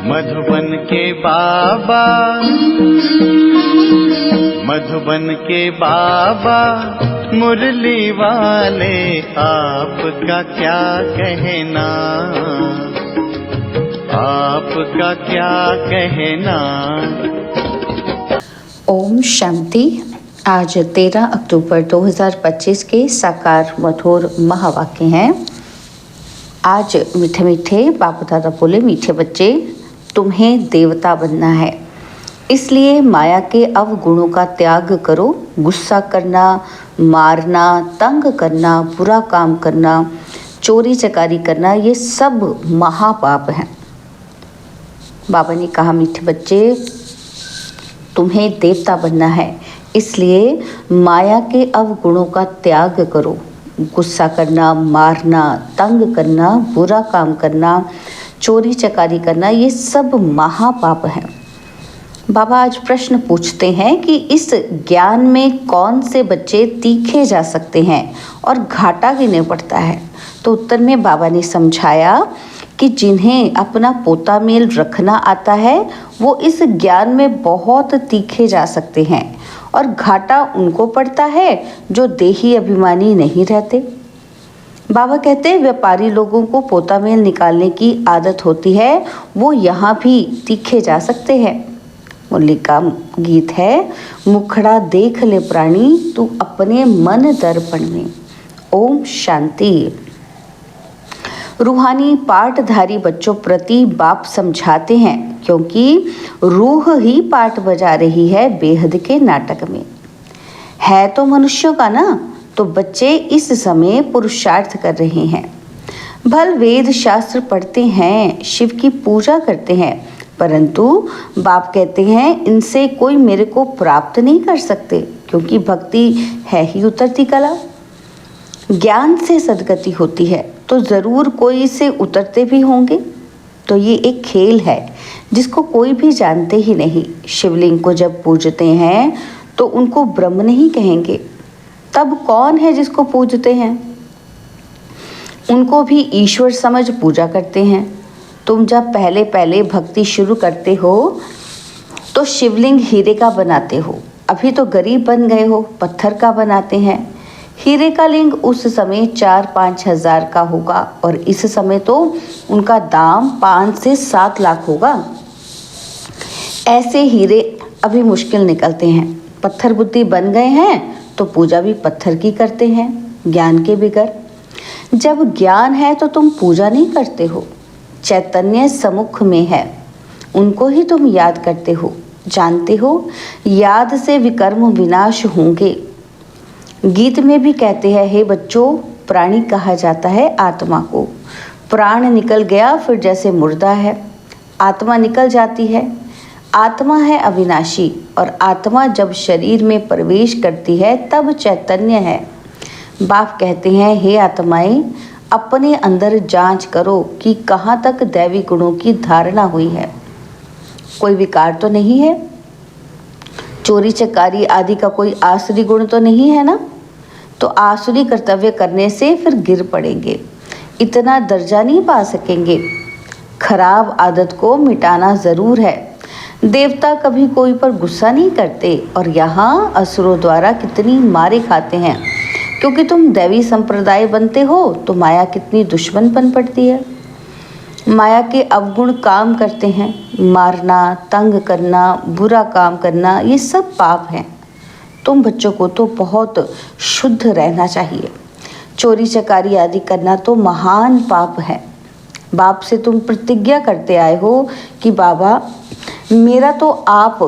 मधुबन के बाबा, मधुबन के बाबा मुरली वाले, आपका क्या कहना, आपका क्या कहना। ओम शांति। आज 13 अक्टूबर 2025 के साकार मधुर महावाक्य हैं। आज मीठे मीठे बाप दादा बोले, मीठे बच्चे तुम्हें देवता बनना है, इसलिए माया के अवगुणों का त्याग करो। गुस्सा करना, मारना, तंग करना, बुरा काम करना, चोरी चकारी करना, ये सब महापाप हैं। बाबा ने कहा, मीठे बच्चे तुम्हें देवता बनना है, इसलिए माया के अवगुणों का त्याग करो। गुस्सा करना, मारना, तंग करना, बुरा काम करना, चोरी चकारी करना, ये सब महापाप हैं। बाबा आज प्रश्न पूछते हैं कि इस ज्ञान में कौन से बच्चे तीखे जा सकते हैं और घाटा गिने पड़ता है। तो उत्तर में बाबा ने समझाया कि जिन्हें अपना पोता मेल रखना आता है वो इस ज्ञान में बहुत तीखे जा सकते हैं, और घाटा उनको पड़ता है जो देही अभिमानी नहीं रहते। बाबा कहते हैं व्यापारी लोगों को पोता मेल निकालने की आदत होती है, वो यहाँ भी तीखे जा सकते हैं। मुरली का गीत है, मुखड़ा देख ले प्राणी, तू अपने मन दर्पण में। ओम शांति। रूहानी पाठधारी बच्चों प्रति बाप समझाते हैं, क्योंकि रूह ही पाठ बजा रही है बेहद के नाटक में। है तो मनुष्यों का ना, तो बच्चे इस समय पुरुषार्थ कर रहे हैं। भल वेद शास्त्र पढ़ते हैं, शिव की पूजा करते हैं, परंतु बाप कहते हैं इनसे कोई मेरे को प्राप्त नहीं कर सकते, क्योंकि भक्ति है ही उतरती कला। ज्ञान से सद्गति होती है, तो ज़रूर कोई इसे उतरते भी होंगे। तो ये एक खेल है जिसको कोई भी जानते ही नहीं। शिवलिंग को जब पूजते हैं तो उनको ब्रह्म नहीं कहेंगे, तब कौन है जिसको पूजते हैं? उनको भी ईश्वर समझ पूजा करते हैं। तुम जब पहले पहले भक्ति शुरू करते हो तो शिवलिंग हीरे का बनाते हो, अभी तो गरीब बन गए हो, पत्थर का बनाते हैं। हीरे का लिंग उस समय 4-5 हज़ार का होगा, और इस समय तो उनका दाम 5 से 7 लाख होगा। ऐसे हीरे अभी मुश्किल निकलते हैं। पत्थर बुद्धि बन गए हैं तो पूजा भी पत्थर की करते हैं, ज्ञान के बिगर। जब ज्ञान है तो तुम पूजा नहीं करते हो। चैतन्य सम्मुख में है, उनको ही तुम याद करते हो। जानते हो याद से विकर्म विनाश होंगे। गीत में भी कहते हैं, हे बच्चों, प्राणी कहा जाता है आत्मा को। प्राण निकल गया फिर जैसे मुर्दा है, आत्मा निकल जाती है। आत्मा है अविनाशी, और आत्मा जब शरीर में प्रवेश करती है तब चैतन्य है। बाप कहते हैं, हे आत्माएं, अपने अंदर जांच करो कि कहाँ तक दैवी गुणों की धारणा हुई है। कोई विकार तो नहीं है, चोरी चकारी आदि का कोई आसुरी गुण तो नहीं है ना। तो आसुरी कर्तव्य करने से फिर गिर पड़ेंगे, इतना दर्जा नहीं पा सकेंगे। खराब आदत को मिटाना ज़रूर है। देवता कभी कोई पर गुस्सा नहीं करते, और यहाँ असुरों द्वारा कितनी मारे खाते हैं। क्योंकि तुम दैवी संप्रदाय बनते हो तो माया कितनी दुश्मन बन पड़ती है। माया के अवगुण काम करते हैं, मारना, तंग करना, बुरा काम करना, ये सब पाप हैं। तुम बच्चों को तो बहुत शुद्ध रहना चाहिए। चोरी चकारी आदि करना तो महान पाप है। बाप से तुम प्रतिज्ञा करते आए हो कि बाबा मेरा तो आप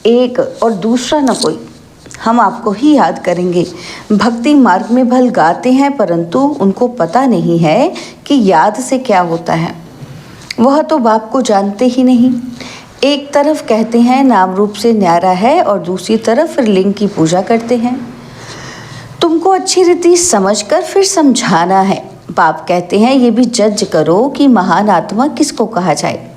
एक और दूसरा न कोई, हम आपको ही याद करेंगे। भक्ति मार्ग में भल गाते हैं, परंतु उनको पता नहीं है कि याद से क्या होता है। वह तो बाप को जानते ही नहीं। एक तरफ कहते हैं नाम रूप से न्यारा है, और दूसरी तरफ फिर लिंग की पूजा करते हैं। तुमको अच्छी रीति समझकर फिर समझाना है। बाप कहते हैं ये भी जज करो कि महान आत्मा किसको कहा जाए।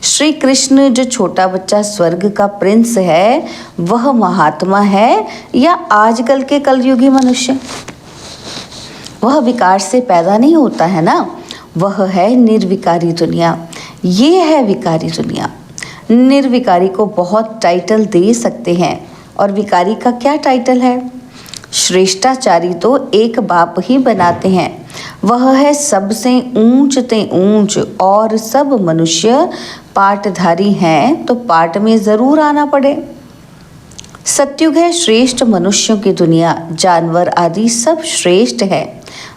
श्री कृष्ण जो छोटा बच्चा स्वर्ग का प्रिंस है, वह महात्मा है या आजकल के कलयुगी मनुष्य? वह विकार से पैदा नहीं होता है ना, वह है निर्विकारी दुनिया। ये है विकारी दुनिया। निर्विकारी को बहुत टाइटल दे सकते हैं, और विकारी का क्या टाइटल है? श्रेष्ठाचारी तो एक बाप ही बनाते हैं, वह है सबसे ऊंच ते ऊंच, और सब मनुष्य पाटधारी हैं तो पाट में जरूर आना पड़े। सतयुग है श्रेष्ठ मनुष्यों की दुनिया, जानवर आदि सब श्रेष्ठ है।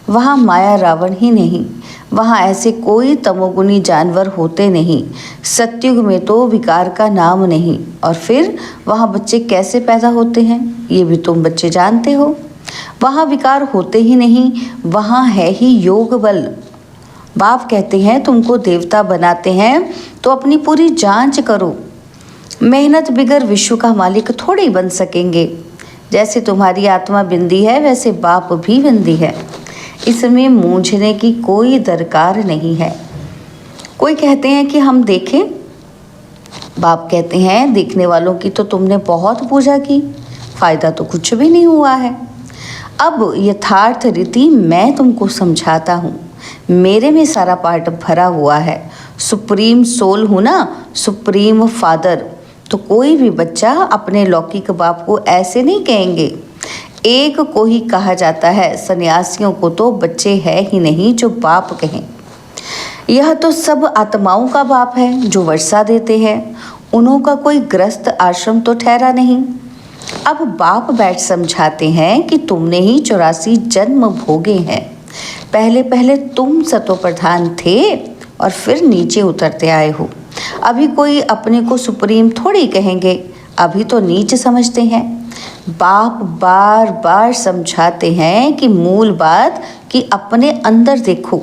वहाँ माया रावण ही नहीं, वहाँ ऐसे कोई तमोगुनी जानवर होते नहीं। सतयुग में तो विकार का नाम नहीं। और फिर वहाँ बच्चे कैसे पैदा होते हैं, ये भी तुम बच्चे जानते हो। वहाँ विकार होते ही नहीं, वहाँ है ही योग बल। बाप कहते हैं तुमको देवता बनाते हैं तो अपनी पूरी जांच करो। मेहनत बिगर विश्व का मालिक थोड़ी बन सकेंगे। जैसे तुम्हारी आत्मा बिंदी है, वैसे बाप भी बिंदी है। इसमें मूंझने की कोई दरकार नहीं है। कोई कहते हैं कि हम देखें, बाप कहते हैं देखने वालों की तो तुमने बहुत पूजा की, फायदा तो कुछ भी नहीं हुआ है। अब यथार्थ रीति मैं तुमको समझाता हूँ। मेरे में सारा पार्ट भरा हुआ है। सुप्रीम सोल हूँ ना, सुप्रीम फादर। तो कोई भी बच्चा अपने लौकिक बाप को ऐसे नहीं कहेंगे। एक को ही कहा जाता है, सन्यासियों को तो बच्चे है ही नहीं जो बाप कहें। यह तो सब आत्माओं का बाप है जो वर्षा देते हैं। उन्हों का कोई ग्रस्त आश्रम तो ठहरा नहीं। अब बाप बैठ समझाते हैं कि तुमने ही 84 जन्म भोगे हैं। पहले पहले तुम सतो प्रधान थे और फिर नीचे उतरते आए हो। अभी कोई अपने को सुप्रीम थोड़ी कहेंगे, अभी तो नीच समझते हैं। बाप बार बार समझाते हैं कि मूल बात कि अपने अंदर देखो।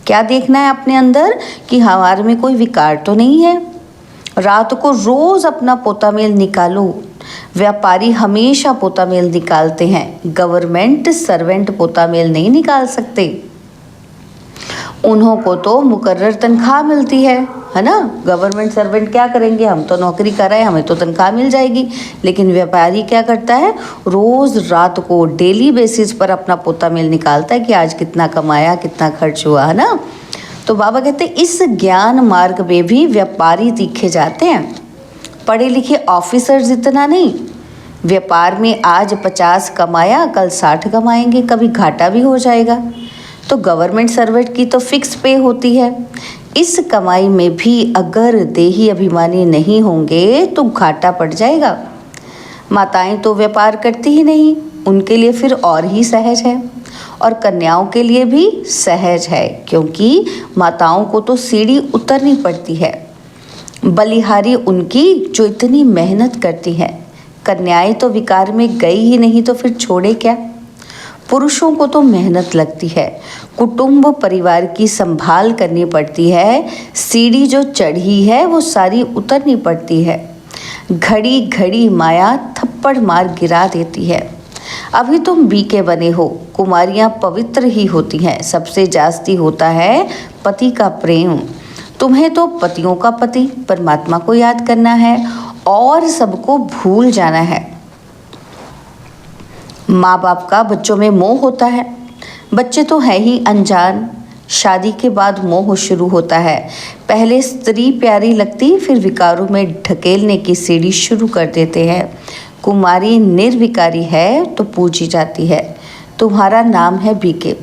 क्या देखना है अपने अंदर? कि हमारे में कोई विकार तो नहीं है। रात को रोज अपना पोता मेल निकालो। व्यापारी हमेशा पोता मेल निकालते हैं, गवर्नमेंट सर्वेंट पोता मेल नहीं निकाल सकते। उन्हों को तो मुकर्रर तनख्वाह मिलती है ना। गवर्नमेंट सर्वेंट क्या करेंगे, हम तो नौकरी कर रहे हैं, हमें तो तनख्वाह मिल जाएगी। लेकिन व्यापारी क्या करता है, रोज रात को डेली बेसिस पर अपना पोता मेल निकालता है कि आज कितना कमाया, कितना खर्च हुआ, है ना। तो बाबा कहते हैं इस ज्ञान मार्ग में भी व्यापारी दिखे जाते हैं, पढ़े लिखे ऑफिसर्स इतना नहीं। व्यापार में आज 50 कमाया, कल 60 कमाएंगे, कभी घाटा भी हो जाएगा। तो गवर्नमेंट सर्वेंट की तो फिक्स पे होती है। इस कमाई में भी अगर देही अभिमानी नहीं होंगे तो घाटा पड़ जाएगा। माताएं तो व्यापार करती ही नहीं, उनके लिए फिर और ही सहज है। और कन्याओं के लिए भी सहज है, क्योंकि माताओं को तो सीढ़ी उतरनी पड़ती है। बलिहारी उनकी जो इतनी मेहनत करती है। कन्याएं तो विकार में गई ही नहीं तो फिर छोड़े क्या। पुरुषों को तो मेहनत लगती है, कुटुंब परिवार की संभाल करनी पड़ती है। सीढ़ी जो चढ़ी है वो सारी उतरनी पड़ती है। घड़ी घड़ी माया थप्पड़ मार गिरा देती है। अभी तुम बीके बने हो, कुमारियां पवित्र ही होती हैं। सबसे जास्ती होता है पति का प्रेम। तुम्हें तो पतियों का पति परमात्मा को याद करना है और सबको भूल जाना है। माँ बाप का बच्चों में मोह होता है। बच्चे तो है ही अनजान। शादी के बाद मोह शुरू होता है। पहले स्त्री प्यारी लगती, फिर विकारों में ढकेलने की सीढ़ी शुरू कर देते हैं। कुमारी निर्विकारी है तो पूजी जाती है। तुम्हारा नाम है बीके।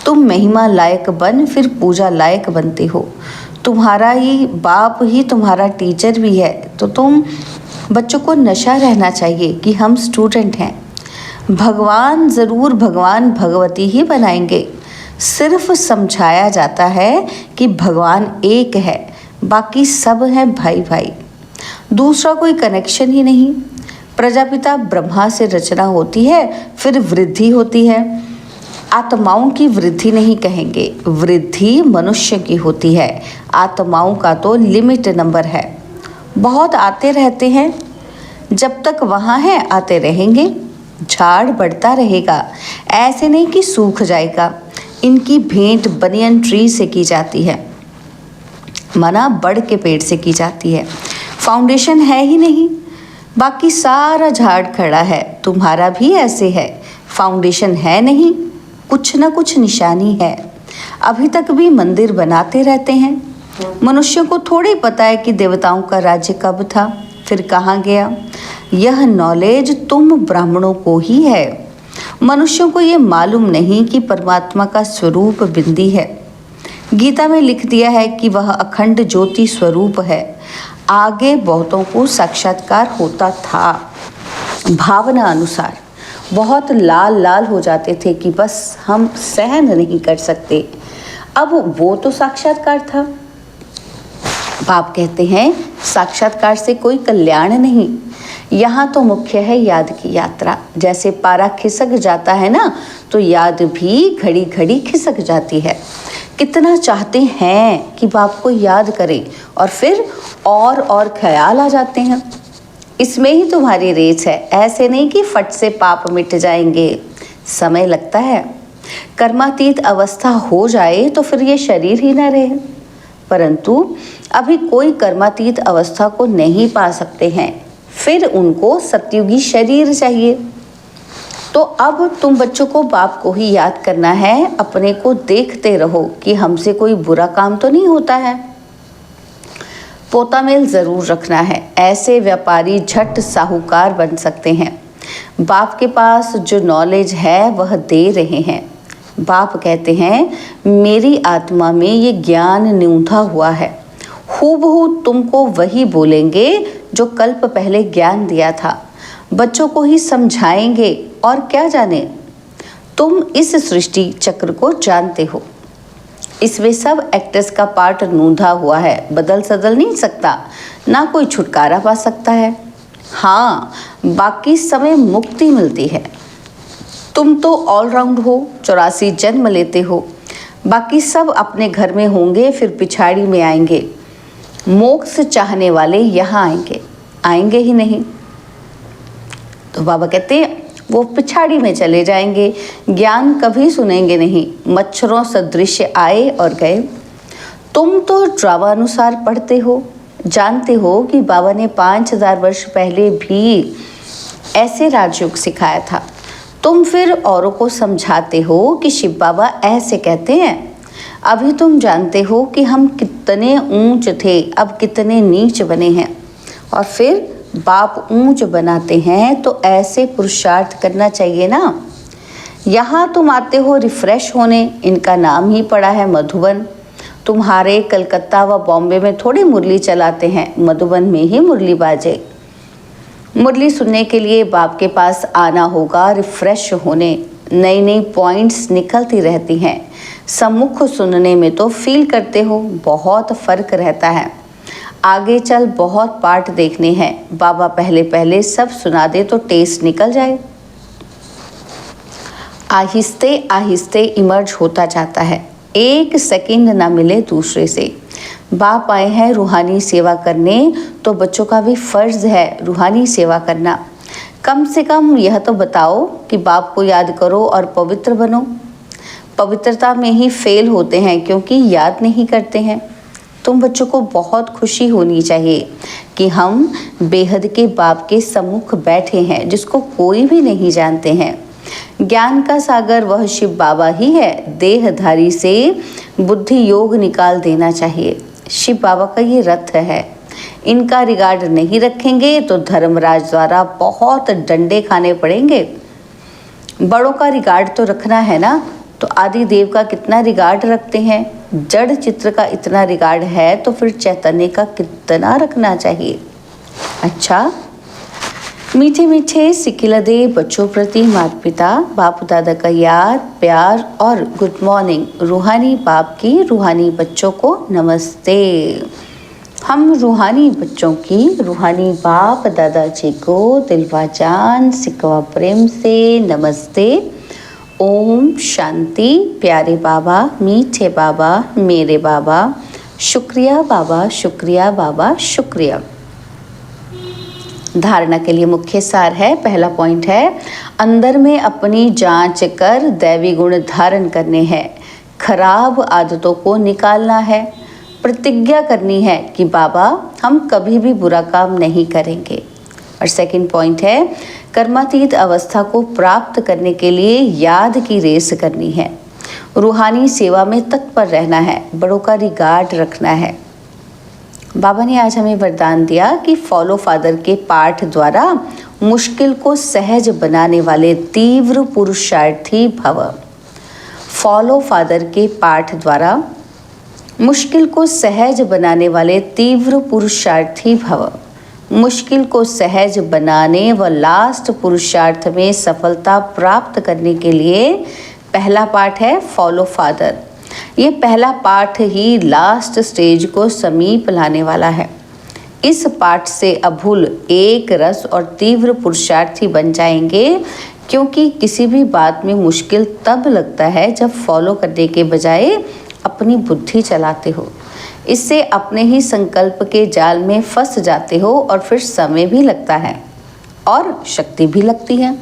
तुम महिमा लायक बन, फिर पूजा लायक बनते हो। तुम्हारा ही बाप ही तुम्हारा टीचर भी है। तो तुम बच्चों को नशा रहना चाहिए कि हम स्टूडेंट हैं। भगवान ज़रूर भगवान भगवती ही बनाएंगे। सिर्फ समझाया जाता है कि भगवान एक है, बाकी सब हैं भाई भाई। दूसरा कोई कनेक्शन ही नहीं। प्रजापिता ब्रह्मा से रचना होती है, फिर वृद्धि होती है। आत्माओं की वृद्धि नहीं कहेंगे, वृद्धि मनुष्य की होती है। आत्माओं का तो लिमिट नंबर है। बहुत आते रहते हैं, जब तक वहाँ है आते रहेंगे। झाड़ बढ़ता रहेगा, ऐसे नहीं कि सूख जाएगा। इनकी भेंट बनियन ट्री से की जाती है, मना बड़ के पेड़ से की जाती है। फाउंडेशन है ही नहीं, बाकी सारा झाड़ खड़ा है। तुम्हारा भी ऐसे है, फाउंडेशन है नहीं, कुछ ना कुछ निशानी है। अभी तक भी मंदिर बनाते रहते हैं, मनुष्यों को थोड़ी पता है कि देवताओं का राज्य कब था, फिर कहाँ गया। यह नॉलेज तुम ब्राह्मणों को ही है। मनुष्यों को ये मालूम नहीं कि परमात्मा का स्वरूप बिंदी है। गीता में लिख दिया है कि वह अखंड ज्योति स्वरूप है। आगे बहुतों को साक्षात्कार होता था। भावना अनुसार बहुत लाल लाल हो जाते थे कि बस हम सहन नहीं कर सकते। अब वो तो साक्षात्कार था। बाप कहते हैं साक्षात्कार से कोई कल्याण नहीं, यहाँ तो मुख्य है याद की यात्रा। जैसे पारा खिसक जाता है ना, तो याद भी घड़ी घड़ी खिसक जाती है। कितना चाहते हैं कि बाप को याद करें और फिर और ख्याल आ जाते हैं। इसमें ही तुम्हारी रेस है, ऐसे नहीं कि फट से पाप मिट जाएंगे, समय लगता है। कर्मातीत अवस्था हो जाए तो फिर ये शरीर ही ना रहे, परंतु अभी कोई कर्मातीत अवस्था को नहीं पा सकते हैं, फिर उनको सतयुगी शरीर चाहिए। तो अब तुम बच्चों को बाप को ही याद करना है। अपने को देखते रहो कि हमसे कोई बुरा काम तो नहीं होता है। पोता मेल जरूर रखना है, ऐसे व्यापारी झट साहूकार बन सकते हैं। बाप के पास जो नॉलेज है वह दे रहे हैं। बाप कहते हैं मेरी आत्मा में ये ज्ञान न्यूथा हुआ है। हूबहू तुमको वही बोलेंगे जो कल्प पहले ज्ञान दिया था। बच्चों को ही समझाएंगे और क्या जाने। तुम इस सृष्टि चक्र को जानते हो, इसमें सब एक्टर्स का पार्ट नूंधा हुआ है, बदल सदल नहीं सकता, ना कोई छुटकारा पा सकता है। हाँ, बाकी समय मुक्ति मिलती है। तुम तो ऑलराउंड हो, 84 जन्म लेते हो, बाकी सब अपने घर में होंगे, फिर पिछाड़ी में आएंगे। मोक्ष चाहने वाले यहाँ आएंगे ही नहीं। तो बाबा कहते हैं वो पिछाड़ी में चले जाएंगे, ज्ञान कभी सुनेंगे नहीं, मच्छरों सदृश आए और गए। तुम तो ड्रामा अनुसार पढ़ते हो, जानते हो कि बाबा ने 5000 वर्ष पहले भी ऐसे राजयोग सिखाया था। तुम फिर औरों को समझाते हो कि शिव बाबा ऐसे कहते हैं। अभी तुम जानते हो कि हम कितने ऊंच थे, अब कितने नीच बने हैं। और फिर बाप ऊंच बनाते हैं तो ऐसे पुरुषार्थ करना चाहिए ना। यहाँ तुम आते हो रिफ्रेश होने, इनका नाम ही पड़ा है मधुबन। तुम्हारे कलकत्ता व बॉम्बे में थोड़ी मुरली चलाते हैं, मधुबन में ही मुरली बाजे। मुरली सुनने के लिए बाप के पास आना होगा, रिफ्रेश होने। नई नई पॉइंट्स निकलती रहती हैं। सम्मुख सुनने में तो फील करते हो, बहुत फर्क रहता है। आगे चल बहुत पार्ट देखने हैं। बाबा पहले पहले सब सुना दे तो टेस्ट निकल जाए। आहिस्ते आहिस्ते इमर्ज होता जाता है, एक सेकंड ना मिले दूसरे से। बाप आए हैं रूहानी सेवा करने, तो बच्चों का भी फर्ज है रूहानी सेवा करना। कम से कम यह तो बताओ कि बाप को याद करो और पवित्र बनो। पवित्रता में ही फेल होते हैं क्योंकि याद नहीं करते हैं। तुम बच्चों को बहुत खुशी होनी चाहिए कि हम बेहद के बाप के सम्मुख बैठे हैं, जिसको कोई भी नहीं जानते हैं। ज्ञान का सागर वह शिव बाबा ही है। देहधारी से बुद्धि योग निकाल देना चाहिए। शिव बाबा का ये रथ है। इनका रिगार्ड नहीं रखेंगे तो धर्मराज द्वारा बहुत डंडे खाने पड़ेंगे। बड़ों का रिगार्ड तो रखना है ना। तो आदि देव का कितना रिगार्ड रखते हैं, जड़ चित्र का इतना रिगार्ड है, तो फिर चैतन्य का कितना रखना चाहिए। अच्छा, मीठे मीठे सिकिलदे बच्चों प्रति माता पिता बाप दादा का याद प्यार और गुड मॉर्निंग। रूहानी बाप की रूहानी बच्चों को नमस्ते। हम रूहानी बच्चों की रूहानी बाप दादाजी को दिलवा जान सिकवा प्रेम से नमस्ते। ओम शांति। प्यारे बाबा, मीठे बाबा, मेरे बाबा, शुक्रिया बाबा, शुक्रिया बाबा, शुक्रिया। धारणा के लिए मुख्य सार है। पहला पॉइंट है, अंदर में अपनी जांच कर दैवी गुण धारण करने हैं। खराब आदतों को निकालना है। प्रतिज्ञा करनी है कि बाबा हम कभी भी बुरा काम नहीं करेंगे। और सेकंड पॉइंट है, कर्मातीत अवस्था को प्राप्त करने के लिए याद की रेस करनी है। रूहानी सेवा में तत्पर रहना है, बड़ों का रिगार्ड रखना है। बाबा ने आज हमें वरदान दिया कि फॉलो फादर के पाठ द्वारा मुश्किल को सहज बनाने वाले तीव्र पुरुषार्थी भव। फॉलो फादर के पाठ द्वारा मुश्किल को सहज बनाने वाले तीव्र पुरुषार्थी भव। मुश्किल को सहज बनाने व लास्ट पुरुषार्थ में सफलता प्राप्त करने के लिए पहला पाठ है फॉलो फादर। ये पहला पाठ ही लास्ट स्टेज को समीप लाने वाला है। इस पाठ से अभूल एक रस और तीव्र पुरुषार्थी बन जाएंगे, क्योंकि किसी भी बात में मुश्किल तब लगता है जब फॉलो करने के बजाय अपनी बुद्धि चलाते हो। इससे अपने ही संकल्प के जाल में फंस जाते हो और फिर समय भी लगता है और शक्ति भी लगती है।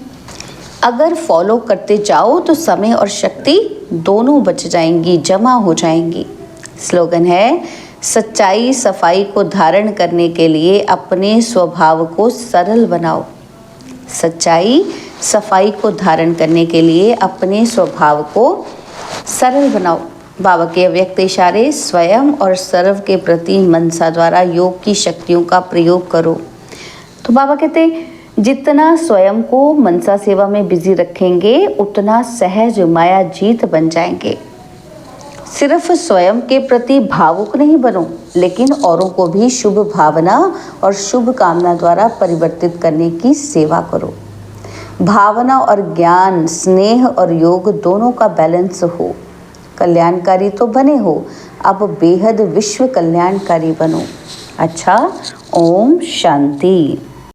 अगर फॉलो करते जाओ तो समय और शक्ति दोनों बच जाएंगी, जमा हो जाएंगी। स्लोगन है, सच्चाई सफाई को धारण करने के लिए अपने स्वभाव को सरल बनाओ। सच्चाई सफाई को धारण करने के लिए अपने स्वभाव को सरल बनाओ। बाबा के अव्यक्त इशारे स्वयं और सर्व के प्रति मनसा द्वारा योग की शक्तियों का प्रयोग करो। तो बाबा कहते जितना स्वयं को मनसा सेवा में बिजी रखेंगे उतना सहज माया जीत बन जाएंगे। सिर्फ स्वयं के प्रति भावुक नहीं बनो, लेकिन औरों को भी शुभ भावना और शुभ कामना द्वारा परिवर्तित करने की सेवा करो। भावना और ज्ञान, स्नेह और योग दोनों का बैलेंस हो। कल्याणकारी तो बने हो, अब बेहद विश्व कल्याणकारी बनो। अच्छा, ओम शांति।